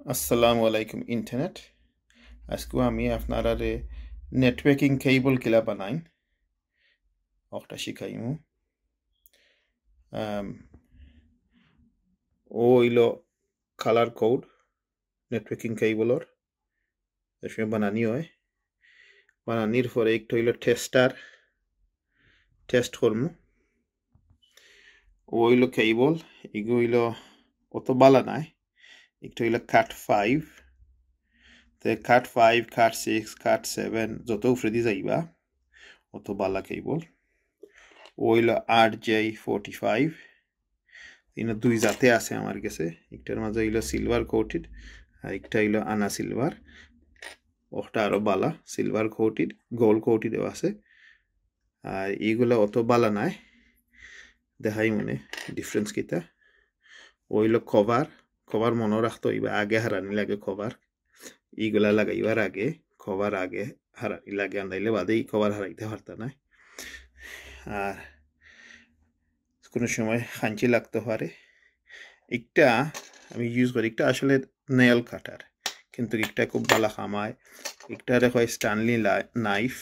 Assalamu alaikum internet. Asko ami apnarare networking cable kila banain. Oqta shikaimu. Ilo color code networking cable or dashme banani hoy. Bananir for ekto ilo tester test kormu. Ilo cable igo ilo oto bala nai. Ekto ilo cat 5. The cat 5, cat 6, cat 7 joto ufredi jaiba. Oto bala cable. Ilo RJ45. ইনো দুই জাতে আছে আমার কাছে একটার মাঝে হইলো silver coated আর একটা হইলো আনা সিলভার ওটা আরো বালা সিলভার কোটেড গোল্ড কোটেড আছে আর এইগুলা অত বালা নাই দেখাই মনে ডিফারেন্স কিটা হইলো কভার মনে রাখতে হইবা আগে হারানি লাগে কভার এইগুলা লাগাইবার আগে কভার আগে হারানি লাগে আন্দাইলে বাদে এই কভার হারাইতে পারতা না আর কোনো সময় খাঞ্চি লাগতে পারে একটা আমি ইউজ করি একটা আসলে নেল কাটার কিন্তু একটা খুব ভালো কামায় একটা রে হয় স্ট্যানলি নাইফ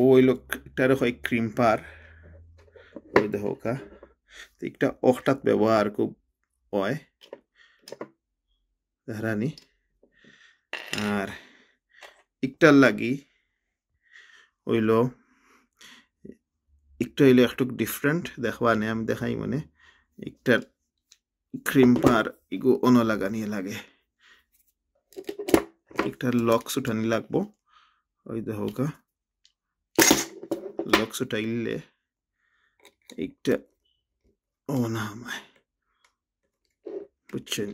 ওই লোক একটা রে হয় ক্রিম্পার ওই দেখো কা একটা অহটাত ব্যবহার খুব হয় ধারানি আর একটার লাগি হইলো একটা হইলো একটু ডিফারেন্ট দেখবা নে আমি দেখাই মানে একটার ক্রিম্পার ইগো অন্য লাগানি লাগে একটার লক্স উঠানি লাগবো ওই দেখো কা লক্স উঠাইলে একটা ও না আমায় বুঝছেন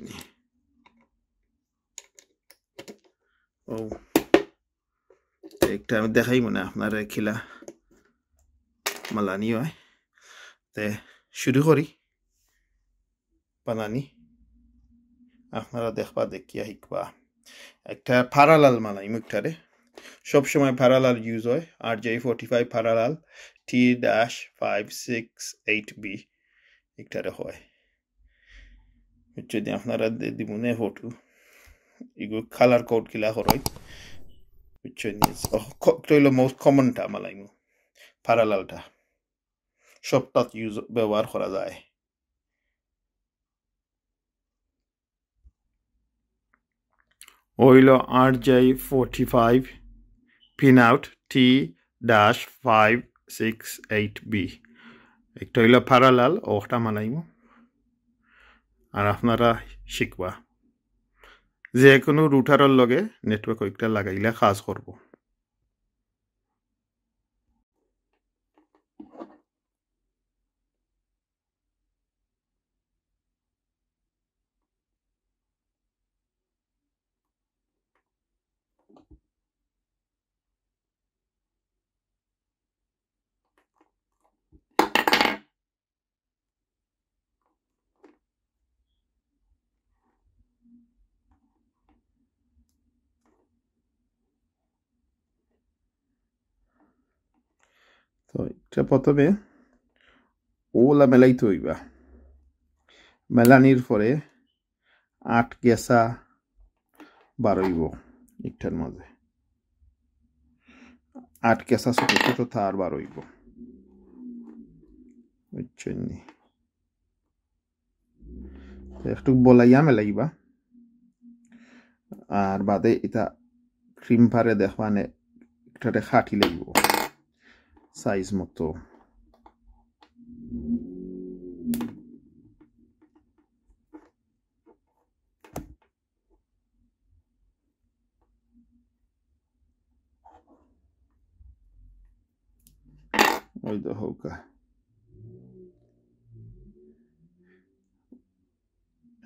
ও একটা আমি দেখাই মনে আপনার খিলা মালানি হয় তে শুরু করি বানানি আপনারা দেখবা দেখিয়া শিখবা একটা প্যারালাল মালাই মুখটারে সবসময় প্যারালাল ইউজ হয় RJ45 প্যারালাল T-568B একটারে হয় যদি আপনারা দিমুনে ফটো ইগো কালার কোড কিলা হয় বুঝছেন তো হলো মোস্ট কমনটা মালাই প্যারালালটা সবটা ইউজ ব্যবহার করা যায় ওইলো RJ45 pinout T-568B একটা হইলো প্যারালাল ওটা মানাইমু আর আপনারা শিখবা যে কোনো রুটারের লগে নেটওয়ার্ক একটা লাগাইলে কাজ করব তো এটা প্রথমে ওলা মেলাইতে হইবা মেলানির পরে 8 গেসা বারইব একটার মাঝে 8 গেসা ছোট ছোট তার বারইব বুঝছেন একটু বলাইয়া মেলাইবা আর বাদে এটা ক্রিম পারে দেখবানে একটাতে খাটি লাগব সাইজ মতো ওই দেখো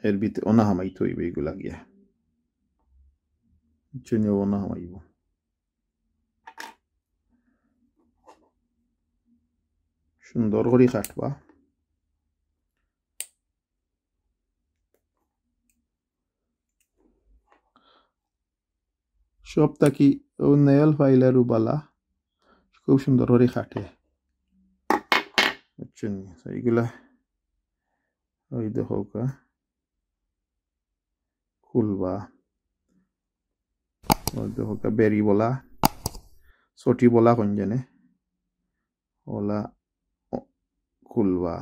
এর ভিতরে ওনা হামাইতে হইবে এগুলা গিয়া চুনে ওনা হামাইব সুন্দর করে কাটবা সবটা কি ও নেল ফাইলের বালা খুব সুন্দর করে কাটে বুঝছেন এইগুলা ওই দেখো খুলবা হোকা বেরি বলা সটি বলা কোন জানে ওলা খুলবা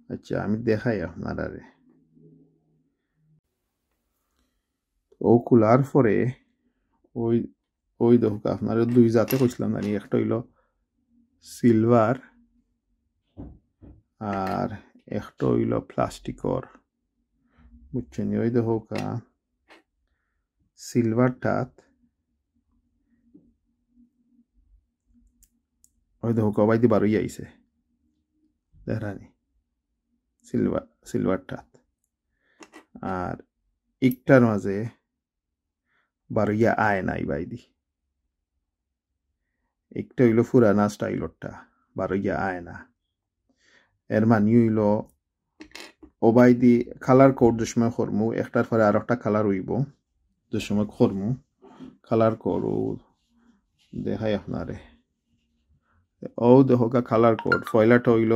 আচ্ছা আমি দেখাই আপনারা ও খোলার পরে ওই ওই দেখো আপনারা দুই জাতে কইছিলাম জানি একটা হইল সিলভার আর একটা হইল প্লাস্টিকর বুঝছেন ওই দেখো সিলভারটাত ওই দেখো কবাই দি বারোই আইছে দেখানি সিলভারটাত আর একটার মাঝে বারোইয়া আয় নাই বাইদি একটা হইল ফুরানা স্টাইলরটা বারোইয়া আয় না এর মানে হইল ওবাইদি কালার কোড যে সময় করমু একটার পরে আর একটা কালার হইব যে সময় করমু কালার কোড দেখাই আপনারে ও দেখোকা কালার কোড পয়লাটা হইল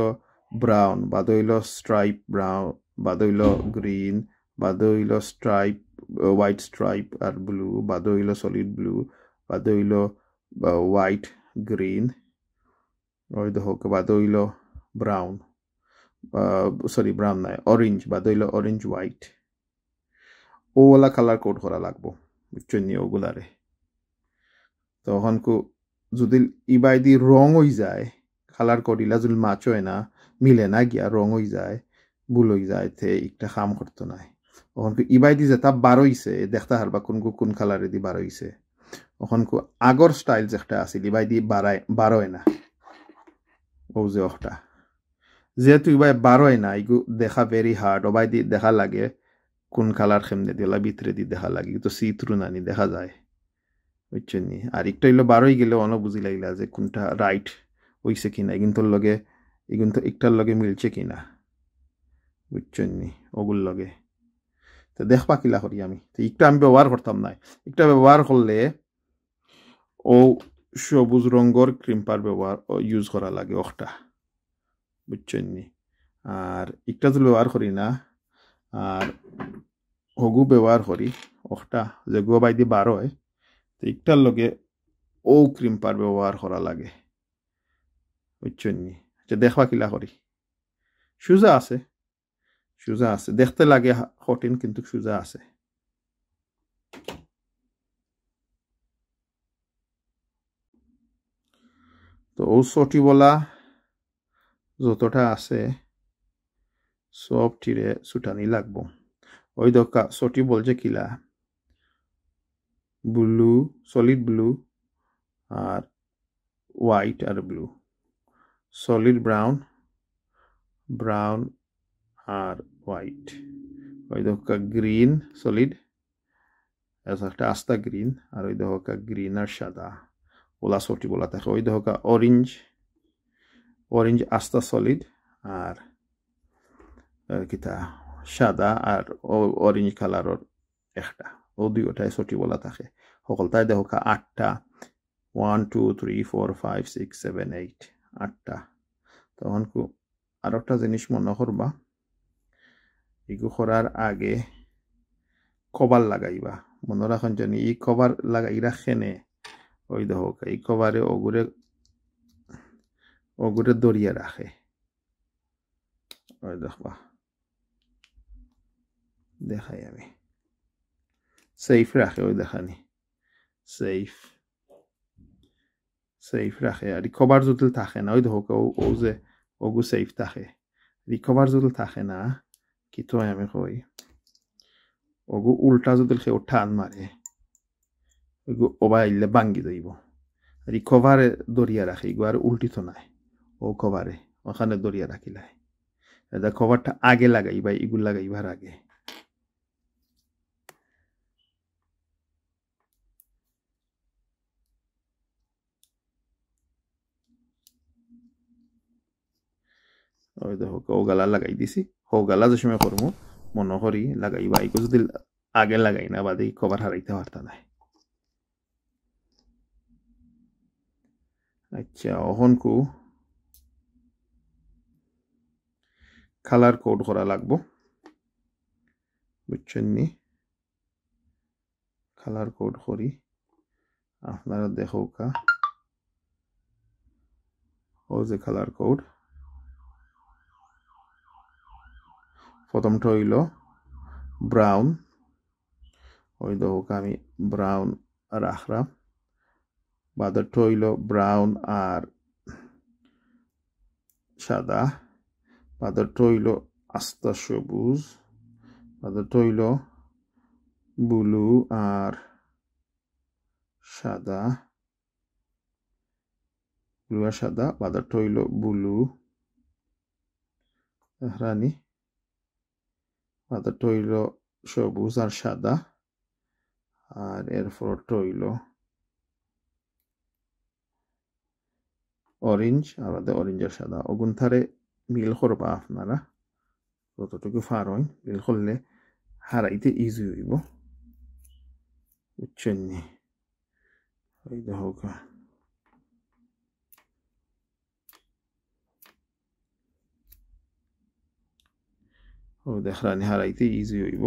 ব্রাউন বাদ হইল স্ট্রাইপ ব্রাউন বাদ হইল গ্রিন বাদ হইল স্ট্রাইপ হোয়াইট স্ট্রাইপ আর ব্লু বাদ হইল সলিড ব্লু বাদ হইল হোয়াইট গ্রিন ওই দেখোকা বাদ হইল ব্রাউন সরি ব্রাউন নাই অরেঞ্জ বাদ হইল orange white OLA colour code করা লাগবো বুঝছেন নি ওগুলারে তখন যদি ইবাইদি রং হয়ে যায় কালার করিলা যদি মাছ হয় না মিলে না গিয়া রং হয়ে যায় ভুল হয়ে যায় তে একটা কাম করতো নাই তখন ইবাইদি যেটা বার হইছে দেখতে হারবা কোন কালারে দি বার হইছে তখন আগর স্টাইল যেটা আছিল ইবাইদি বার হয় না ও যে ওটা যেহেতু ইবাই বার হয় না এগু দেখা ভেরি হার্ড ওবাইদি দেখা লাগে কোন কালার খেমনে দিলা ভিতরে দি দেখা লাগে তো সি থ্রু নানি দেখা যায় বুঝছেন নি আর একটা হইলো বারোই গেলে অন বুঝি লাগলা যে কোনটা রাইট হইছে কিনা কিন্তু লগে কিন্তু একটার লগে মিলছে কিনা বুঝছেন নি ওগুর লগে তো দেখবা কিলা করি আমি তো একটা আমি ব্যবহার করতাম না একটা ব্যবহার করলে ও সবুজ রঙের ক্রিম্পার ব্যবহার ইউজ করা লাগে ওটা বুঝছেন নি আর একটা যদি ব্যবহার করি না আর হগু ব্যবহার করি ওটা যে গো বাইদি বার হয় তো একটার লগে ও ক্রিম্পার ব্যবহার করা লাগে বুঝছেন নি আচ্ছা দেখবা কিলা করি সুজা আছে দেখতে লাগে কঠিন কিন্তু সুজা আছে তো ও সটি বলা যতটা আছে সব টিরে ছুটানি লাগবো ওই দোকা সটি বলছে কিলা ব্লু সলিড ব্লু আর হোয়াইট আর ব্লু সলিড ব্রাউন আর হোয়াইট ওই দোকা গ্রিন সলিড একটা আস্তা গ্রিন আর ওই দোকা গ্রিন আর সাদা ওলা সটি বলা থাকে ওই দোকা অরেঞ্জ আস্তা সলিড আর কিতা সাদা আর অরেঞ্জ কালারের একটা ও দুইটাই সটি বলা থাকে সকলটাই দেখা 8টা 1 2 3 4 5 6 7 8 8টা তখন আর একটা জিনিস মনে করবা এগু করার আগে কভার লাগাইবা মনে রাখুন জানি এই কভার লাগাই রাখেনে ওই দেখো এই কভারে ওগুরে দরিয়া রাখে ওই দেখবা দেখাই আমি সেফ রাখে ওই দেখানি সেফ রাখে আর রিকভার যদি থাকে না ওই দেখো ও যে ওগু সেফ থাকে রিকভার যদি থাকে না কিন্তু আমি কই ওগু উল্টা যদি কেউ টান মারে ওগু ওবাইলে ভাঙ্গি যাইব রিকভারে দরিয়া রাখে এগু আর উল্টিত নাই ও কভারে ওখানে দরিয়া রাখিলাই এটা কভারটা আগে লাগাইবা এগুলো লাগাইবার আগে ওই দেখো ও গালা লাগাই দিছি ও গালা যে সময় করবো মনে করি লাগাইবা এগু যদি আগে লাগাই না বাদে কভার হারাইতে পারতা নাই আচ্ছা অহনকু কালার কোড করা লাগবো বুঝছেন নি কালার কোড করি আপনারা দেখোকা ও যে কালার কোড প্রথমটা হইল ব্রাউন ওই দেখোকা আমি ব্রাউন রাখলাম বাদরটা হইল ব্রাউন আর সাদা বাদরটা হইল আস্তা সবুজ বাদরটা হইল ব্লু আর সাদা ব্লু আর সাদা বাদরটা হইল ব্লু রানী বাদরটা হইল সবুজ আর সাদা আর এরপরটা হইল অরেঞ্জ আর অরেঞ্জ আর সাদা অগুন্থারে মিল করবা আপনারা যতটুকু পারেন মিল করলে হারাইতে ইজি হইব বুঝছেন নি ওই দেখো ও দেখরানি হারাইতে ইজি হইব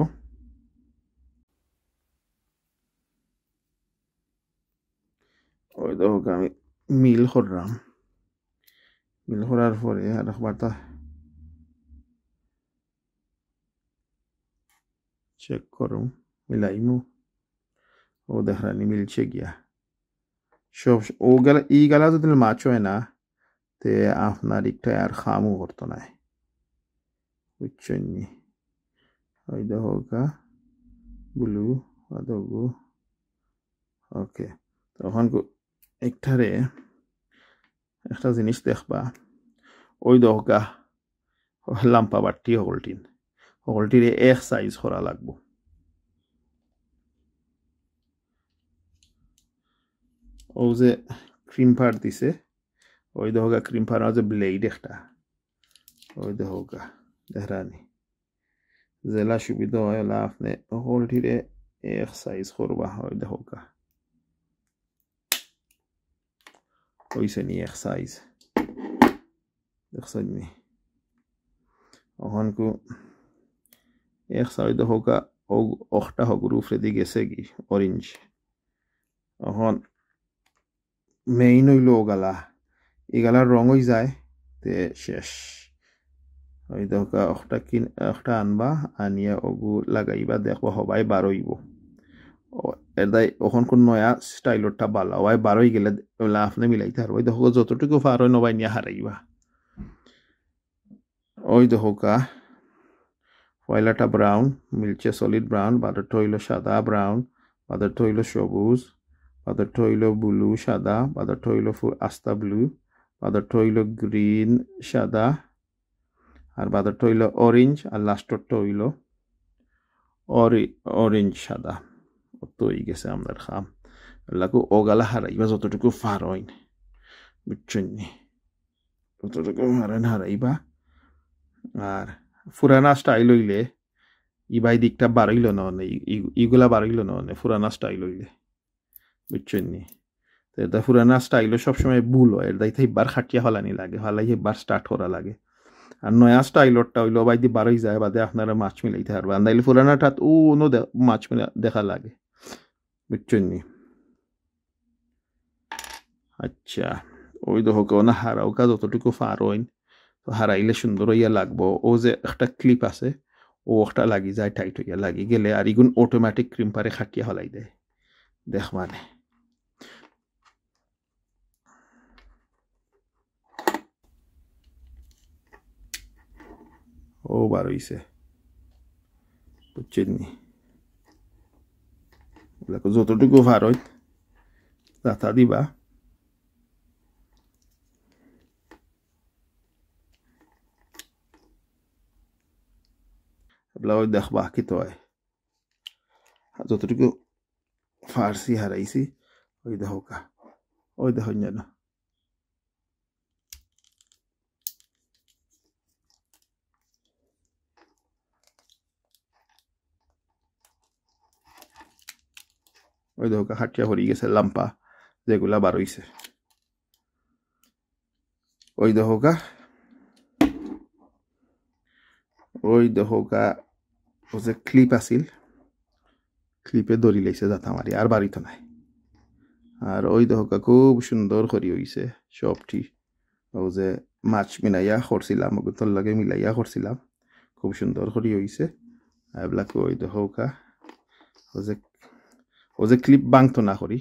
ওই দেখো আমি মিল করলাম মিল করার পরে আর একবারটা চেক করুন মিলাইমু ও দেখরানি মিলছে গিয়া সব ও গেলা ই গেলা যদি মাছ হয় না তে আপনার একটা আর খামও করতো না বুঝছেন নি ওই দেখো ব্লু আদগু ওকে তখন একটারে একটা জিনিস দেখবা ওই দহকা লাম্পা বাট্টি হগলটিরে এক সাইজ করা লাগবো ও যে ক্রিম পার দিছে ওই দহকা ক্রিম পার যে ব্লেড একটা ওই দহকা দেখরানি জেলা সুবিধা হয় আপনি হগলটিরে এক সাইজ করবা ওই দহকা হইছে নি এক সাইজ দেখছেন নি ওখানকু এক সাইড হোকা ও অখটা হগুর উপরে দিয়ে গেছে কি অরেঞ্জ এখন মেইন হইল ওগালা এগালার রং হয়ে যায় তে শেষ ওই দেখা অখটা আনবা আনিয়া ওগু লাগাইবা দেখবা হবাই বারইব এদাই ওখান কোন নয়া স্টাইলরটা বালা ওয়াই বারই গেলে আপনি মিলাইতে হারবা ওই দেখো যতটুকু পার হয় নবাই নিয়ে হারাইবা ওই দেখোকা পয়লাটা ব্রাউন মিলছে সলিড ব্রাউন বাদরটা হইল সাদা ব্রাউন বাদরটা হইল সবুজ বাদরটা হইল ব্লু সাদা বাদরটা হইল আস্তা ব্লু বাদরটা হইল গ্রিন সাদা আর বাদরটা হইল অরেঞ্জ আর লাস্টরটা হইল অরেঞ্জ সাদা তো হয়ে গেছে আমাদের খাম লাগু ওগালা হারাইবা যতটুকু ফার হইন বুঝছেন নি যতটুকু হারাইবা আর ফুরানা স্টাইল হইলে ইবাই দিকটা বাড়ইল না ইগুলা বাড়ইল না ফুরানা স্টাইল হইলে বুঝছেন নি এটা ফুরানা স্টাইলও সবসময় ভুল হয় এর দায়িত্ব এবার খাটিয়া হলানি লাগে হলাই এবার স্টার্ট করা লাগে আর নয়া স্টাইলরটা হইলো বাই দি বারোই যায় বাদে আপনারা মাছ মিলাইতে পারবে আর নাইলে ফুরানাটা ও মাছ দেখা লাগে বুঝছেন নি আচ্ছা ওই দেখো না হারাও কাজ যতটুকু ফার হইন তো হারাইলে সুন্দর হইয়া লাগবো ও যে একটা ক্লিপ আছে ও একটা লাগি যায় টাইট হইয়া লাগি গেলে আর ইগুন অটোমেটিক ক্রিম পারে খাটিয়া হলাই দেয় দেখ মানে ও বার হইছে বুঝছেন নি যতটুকু ভার হয় দাতা দিবা ওই দেখবা কি তো হয় যতটুকু ফার্সি হারাইছি ওই দেখো ওই দেখো যেন ওই দেখো হাটিয়া হরি গেছে লাম্পা যেগুলা বার হইছে ওই দেখো ওই দেখো ও যে ক্লিপ আছিল ক্লিপে দড়ি লাইছে যাতা মারি আর বাড়িতো নাই আর ওই দেখা খুব সুন্দর করি হইছে সবটি ও যে মাছ মিলাইয়া করছিলাম ওগুলোর লগে মিলাইয়া করছিলাম খুব সুন্দর করি হইছে এবিলাক ওই দেখা ও যে ক্লিপ বাংতো না করি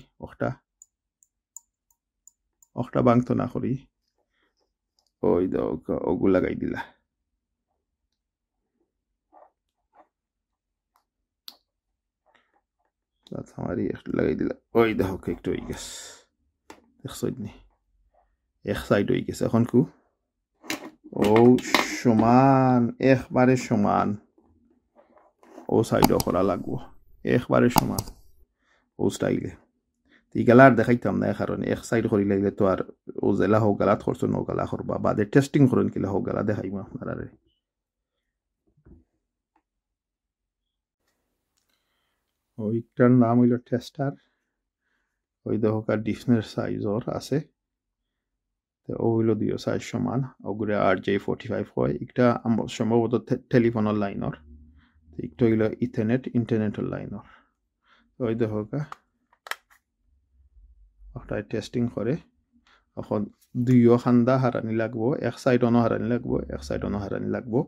অখটা বাংতো না করি ওই দেখা ওগু লাগাই দিলা আমারই একটু লাগাই দিলা ওই দেখো একটু হয়ে গেছে দেখছো নি এক সাইড হয়ে গেছে এখন কু ও সমান একবারে সমান ও সাইডও করা লাগবো একবারে সমান ও স্টাইলে ইগালা আর দেখাইতাম না কারণ এক সাইড করি লাগলে তো আর ও জেলা হোক গালাত করছো নো গালা করবা বাদে টেস্টিং করেন কিলা হোক গালা দেখাইমা আপনারা ওইটার নাম হইল টেস্টার ওই দেখো ডিসপ্লের সাইজর আছে ও হইল দুইও সাইজ সমান ওগুলো RJ45 হয় একটা সম্ভবত টেলিফোনের লাইনর একটা হইল ইন্টারনেটের লাইনর ওই দেখো একটা টেস্টিং করে এখন দুইও খান্দা হারানি লাগবো এক সাইড অনো হারানি লাগবো এক সাইড অনো হারানি লাগবো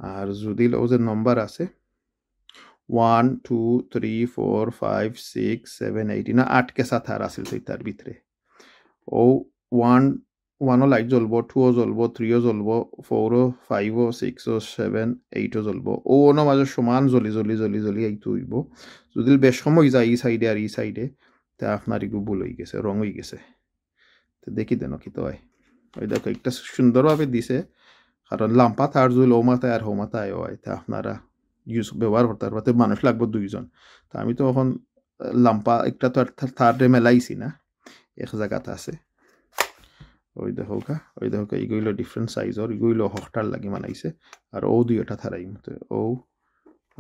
আর যদি ও যে নম্বর আছে 1 2 3 4 5 6 7 8 না 8 কে সাথে আর আছিল তার ভিতরে ও 1 লাইট জ্বলবো 2 জ্বলবো 3 জ্বলবো 4 5 6 7 8 জ্বলবো ও অন্য মাঝে সমান জ্বলি এইটো হইব যদি বেশ সময় যায় এই সাইডে আর এই সাইডে তা আপনার এগুলো ভুল হয়ে গেছে রং হয়ে গেছে তো দেখি দেন কি তো হয় ওই দেখো একটা সুন্দরভাবে দিছে কারণ লাম্পা তার জুল ও মাথায় আর হো মাথায় হয় তা আপনারা ব্যবহার করতে পারবে মানুষ লাগবে দুইজন তা আমি তো এখন লাম্পা একটা তো থার্ডে মেলাইছি না এক জায়গাতে আছে ওই দেখো এগুলো ডিফারেন্ট সাইজর এগুলো হকটার লাগি মানাইছে আর ও দুইটা হারাই মতো ও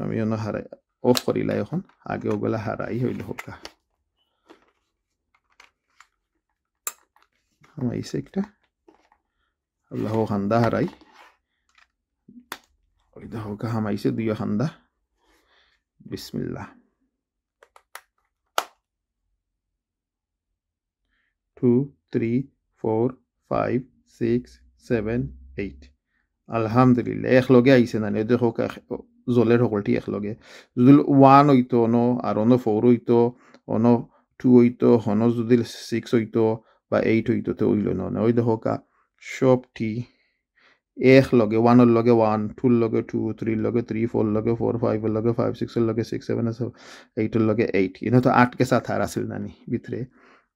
আমি হারাই অফ করিলাই এখন আগে ওগুলা হারাই হইল হোকা হামাইছে একটা আল্লাহ খান্দা হারাই ওই দেখো হামাইছে দুইও খান্দা বিসমিল্লাহ 2 3 4 5 6 7 8 আলহামদুলিল্লাহ এক লগে আইছে না দেখো জলের সকলটি এক লগে যদি 1 হইতো অনো আর অনো 4 হইতো অনো 2 হইতো অনো যদি 6 হইতো বা 8 হইতো তো হইল না ওই দেখো সবটি এক লগে 1 এর লগে 1 2 এর লগে 2 3 এর লগে 3 4 এর লগে 4 5 এর লগে 5 6 এর লগে 6 7 8 এর লগে 8 ইনো তো 8 কে সাথ আর আছিল নানি ভিতরে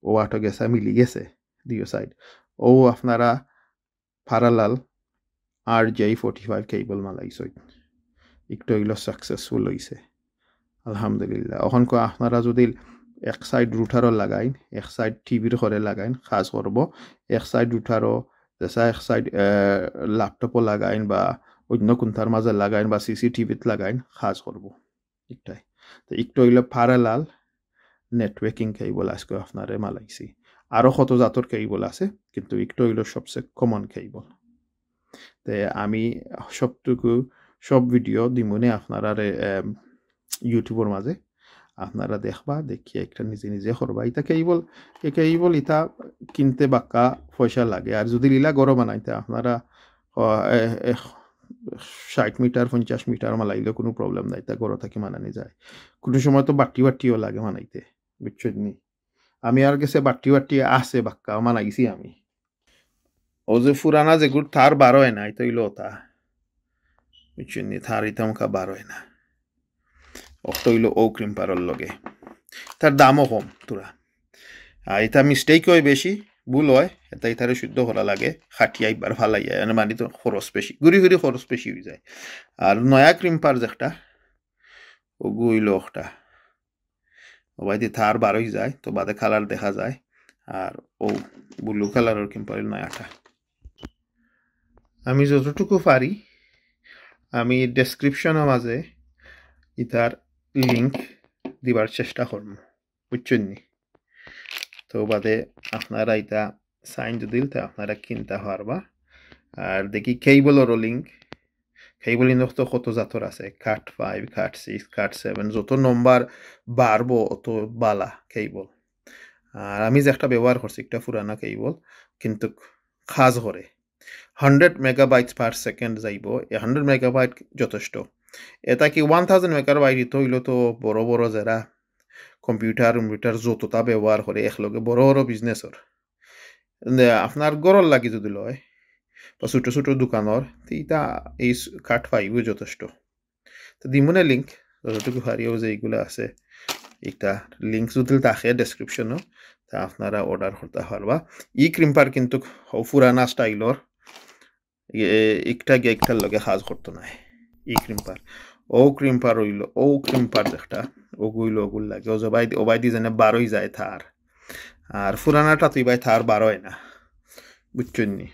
ও 8 গেছে মিলি গেছে দুই সাইড ও আপনারা প্যারালাল RJ45 কেবল মালাইছে একটু হইলো সাকসেসফুল হইছে আলহামদুলিল্লাহ এখন কো আপনারা যদি এক সাইড রুটারও লাগাইন এক সাইড টিভির ঘরে লাগাইন কাজ করব এক সাইড রুটারও এক সাইড ল্যাপটপও লাগাইন বা অন্য কোনটার মাঝে লাগাইন বা CCTVত লাগাইন কাজ করব একটাই তো একটু হইলো প্যারালাল নেটওয়ার্কিং কেবল আজকে আপনারে মালাইছি আরো কত জাতর কেবল আছে কিন্তু একটু হইলো সবচেয়ে কমন কেবল তে আমি সব ভিডিও দিমনে আপনারা ইউটিউবের মাঝে আপনারা দেখবা দেখিয়ে একটা নিজে করবা এটা কেবল এটা কিনতে বাক্কা পয়সা লাগে আর যদি লীলা গরম বানাইতে আপনারা 60 মিটার 50 মিটার মালাইলে কোনো প্রবলেম নাই তা গরো থাকি মানানি যায় কোনো সময় তো বাটিও লাগে মানাইতে বুঝছেন নি আমি আর গেছে বাটি আছে বাক্কা মানাইছি আমি ও যে ফুরানা যেগুলো থার 12 হয় না এটা হইলো ওটা বুঝছেন নি থার এটা মুখা 12 হয় না অক্ট হইলো ও ক্রিম পারর লগে তার দামও কম তোরা আর এটা মিস্টেক হয় বেশি ভুল হয় এটা ইতারে শুদ্ধ করা লাগে খাটিয়া একবার ফালাইয়া মানে মানি তো খরচ বেশি ঘুরি খরচ বেশি হয়ে যায় আর নয়া ক্রিম পার যেটা ও গুইলো একটা ওবাইতে থার 12 হয়ে যায় তো বাদে কালার দেখা যায় আর ও ব্লু কালারের ক্রিম পারের নয়াটা আমি যতটুকু পারি আমি ডেসক্রিপশনের মাঝে ইতার লিঙ্ক দিবার চেষ্টা করব বুঝছেন নি তো বাদে আপনারা এটা সাইন দিল তো আপনারা কিনতে পারবা আর দেখি কেবলেরও লিঙ্ক কেবল ইনক্ত কত জাতর আছে কাট 5 কাট 6 কাট 7 যত নম্বর বাড়বো অত বালা কেবল আর আমি যে একটা ব্যবহার করছি একটা পুরানা কেবল কিন্তু কাজ করে 100 মেগাবাইট পার সেকেন্ড যাইব 100 মেগাবাইট যথেষ্ট এটা কি 1000 মেগাবাইট হইল তো বড় বড় যারা কম্পিউটার যতটা ব্যবহার করে একলগে বড় বড় বিজনেসর আপনার গরল লাগি যদি লয় বা ছোট ছোট দোকানের এটা এই কাঠ পাইব যথেষ্ট তো দিমনে লিঙ্ক যতটুকু হারিয়েও যে এইগুলো আছে এটা লিঙ্ক যদি থাকে ডেসক্রিপশনও তা আপনারা অর্ডার করতে পারবা ই ক্রিম্পার কিন্তু পুরানা স্টাইলর একটার লগে সাজ করতো না ই ক্রিম্পার ক্রিম্পার হইল ক্রিম্পার একটা ওগুইল ওগুল লাগে ওবাই দি যেন বারোই যায় থার আর পুরানাটা তুই ভাই থার বারোয় না বুঝছেন নি